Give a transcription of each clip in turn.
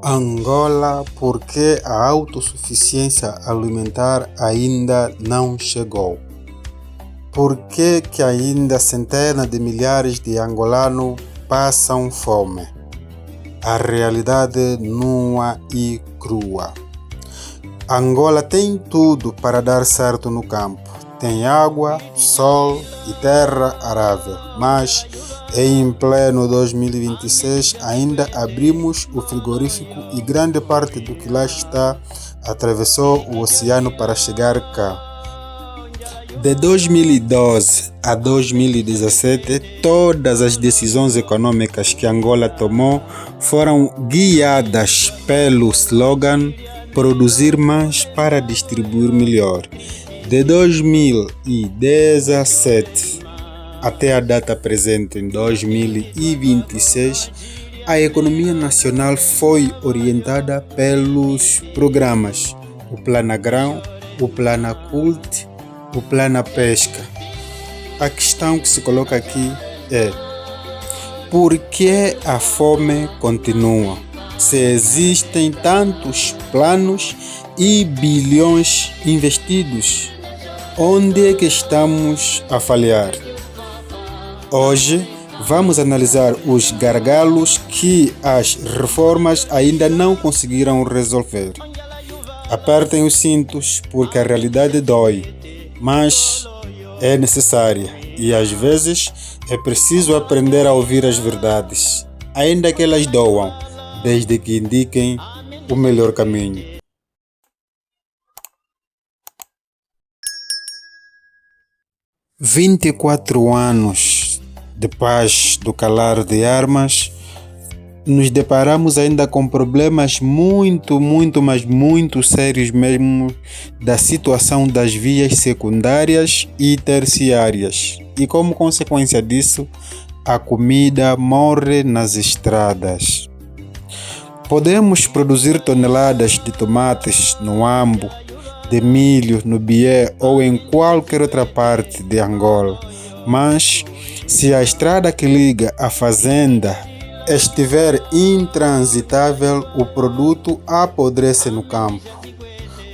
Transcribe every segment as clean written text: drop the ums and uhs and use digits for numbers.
Angola, por que a autossuficiência alimentar ainda não chegou? Por que ainda centenas de milhares de angolanos passam fome? A realidade nua e crua. Angola tem tudo para dar certo no campo. Tem água, sol e terra arável, mas em pleno 2026 ainda abrimos o frigorífico e grande parte do que lá está atravessou o oceano para chegar cá. De 2012 a 2017, todas as decisões econômicas que Angola tomou foram guiadas pelo slogan produzir mais para distribuir melhor. De 2017 até a data presente, em 2026, a economia nacional foi orientada pelos programas, o Plano Grão, o Plano Cult, o Plano Pesca. A questão que se coloca aqui é: por que a fome continua? Se existem tantos planos e bilhões investidos, onde é que estamos a falhar? Hoje vamos analisar os gargalos que as reformas ainda não conseguiram resolver. Apertem os cintos porque a realidade dói, mas é necessária e às vezes é preciso aprender a ouvir as verdades, ainda que elas doam, desde que indiquem o melhor caminho. "24 anos de paz do calar de armas, nos deparamos ainda com problemas muito sérios mesmo da situação das vias secundárias e terciárias. E como consequência disso, a comida morre nas estradas. Podemos produzir toneladas de tomates no Ambo, de milho no Bié ou em qualquer outra parte de Angola, mas se a estrada que liga a fazenda estiver intransitável, o produto apodrece no campo.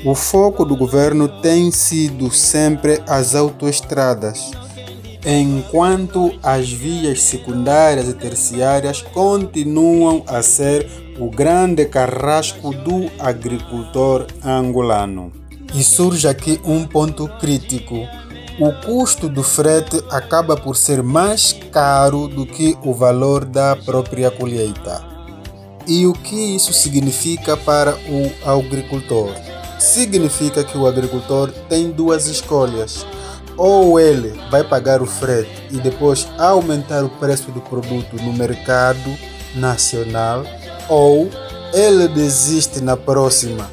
O foco do governo tem sido sempre as autoestradas, enquanto as vias secundárias e terciárias continuam a ser o grande carrasco do agricultor angolano. E surge aqui um ponto crítico: o custo do frete acaba por ser mais caro do que o valor da própria colheita. E o que isso significa para o agricultor? Significa que o agricultor tem duas escolhas: ou ele vai pagar o frete e depois aumentar o preço do produto no mercado nacional, ou ele desiste na próxima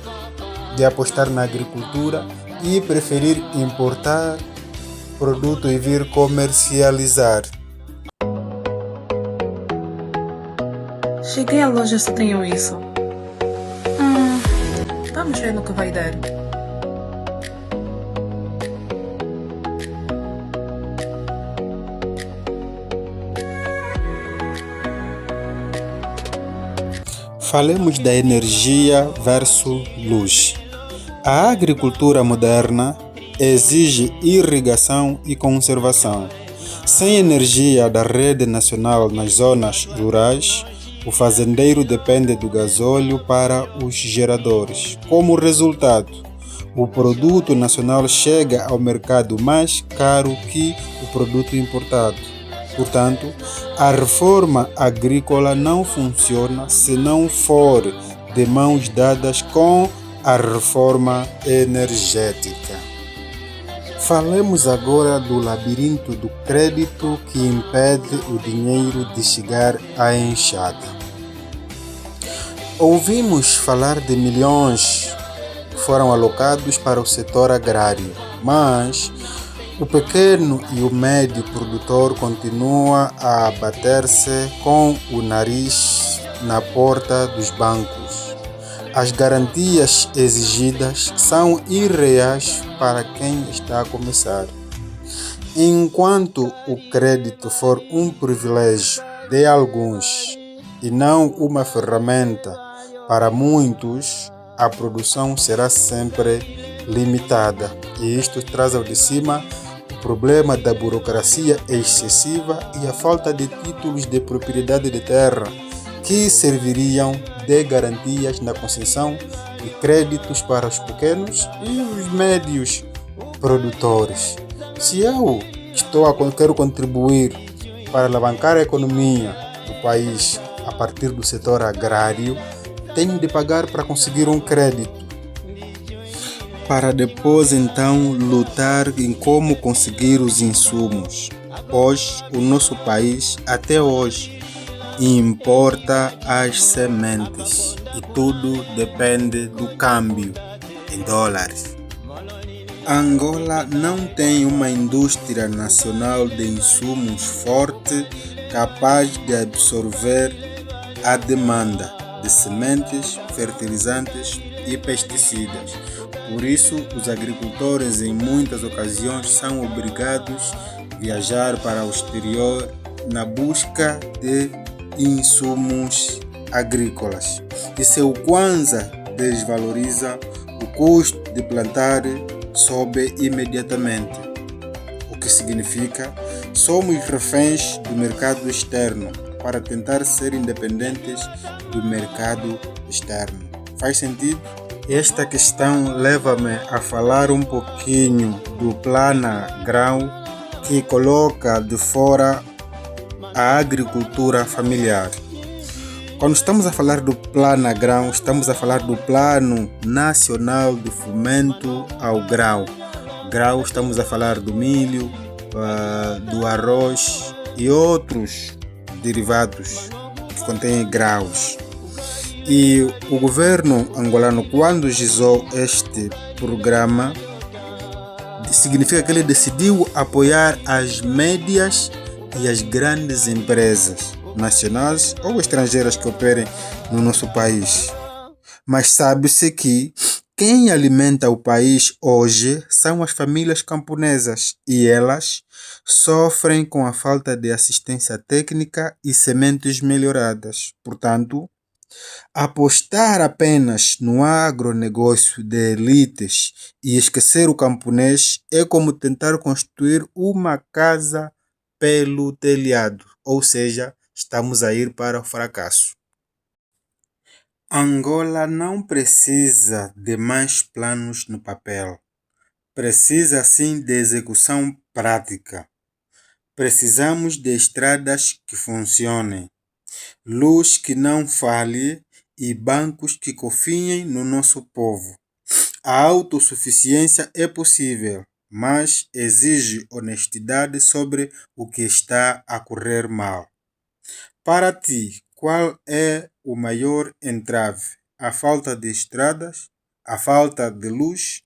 de apostar na agricultura e preferir importar produto e vir comercializar. Cheguei à loja, só tenho isso. Vamos ver no que vai dar. Falemos da energia versus luz. A agricultura moderna exige irrigação e conservação. Sem energia da rede nacional nas zonas rurais, o fazendeiro depende do gasóleo para os geradores. Como resultado, o produto nacional chega ao mercado mais caro que o produto importado. Portanto, a reforma agrícola não funciona se não for de mãos dadas com a reforma energética. Falemos agora do labirinto do crédito que impede o dinheiro de chegar à enxada. Ouvimos falar de milhões que foram alocados para o setor agrário, mas o pequeno e o médio produtor continua a bater-se com o nariz na porta dos bancos. As garantias exigidas são irreais para quem está a começar. Enquanto o crédito for um privilégio de alguns e não uma ferramenta Para muitos, a produção será sempre limitada, e isto traz ao de cima o problema da burocracia excessiva e a falta de títulos de propriedade de terra, que serviriam de garantias na concessão de créditos para os pequenos e os médios produtores. Se eu quero contribuir para alavancar a economia do país a partir do setor agrário, tenho de pagar para conseguir um crédito, para depois então lutar em como conseguir os insumos, pois o nosso país até hoje importa as sementes e tudo depende do câmbio em dólares. Angola não tem uma indústria nacional de insumos forte capaz de absorver a demanda de sementes, fertilizantes e pesticidas. Por isso, os agricultores em muitas ocasiões são obrigados a viajar para o exterior na busca de insumos agrícolas. E seu Kwanza desvaloriza, o custo de plantar sobe imediatamente, o que significa somos reféns do mercado externo para tentar ser independentes do mercado externo. Faz sentido? Esta questão leva-me a falar um pouquinho do Plano Grão, que coloca de fora a agricultura familiar. Quando estamos a falar do Plano Grão, estamos a falar do Plano Nacional de Fomento ao Grão. Grão, estamos a falar do milho, do arroz e outros derivados que contêm grãos. E o governo angolano, quando gizou este programa, significa que ele decidiu apoiar as médias e as grandes empresas nacionais ou estrangeiras que operem no nosso país. Mas sabe-se que quem alimenta o país hoje são as famílias camponesas e elas sofrem com a falta de assistência técnica e sementes melhoradas. Portanto, apostar apenas no agronegócio de elites e esquecer o camponês é como tentar construir uma casa pelo telhado, ou seja, estamos a ir para o fracasso. Angola não precisa de mais planos no papel. Precisa sim de execução prática. Precisamos de estradas que funcionem, luz que não falhe e bancos que confiem no nosso povo. A autossuficiência é possível, mas exige honestidade sobre o que está a correr mal. Para ti, qual é o maior entrave? A falta de estradas, a falta de luz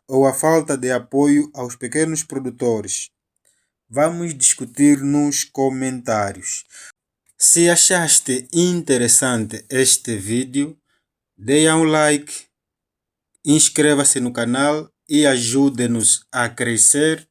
ou a falta de apoio aos pequenos produtores? Vamos discutir nos comentários. Se achaste interessante este vídeo, dê um like, inscreva-se no canal e ajude-nos a crescer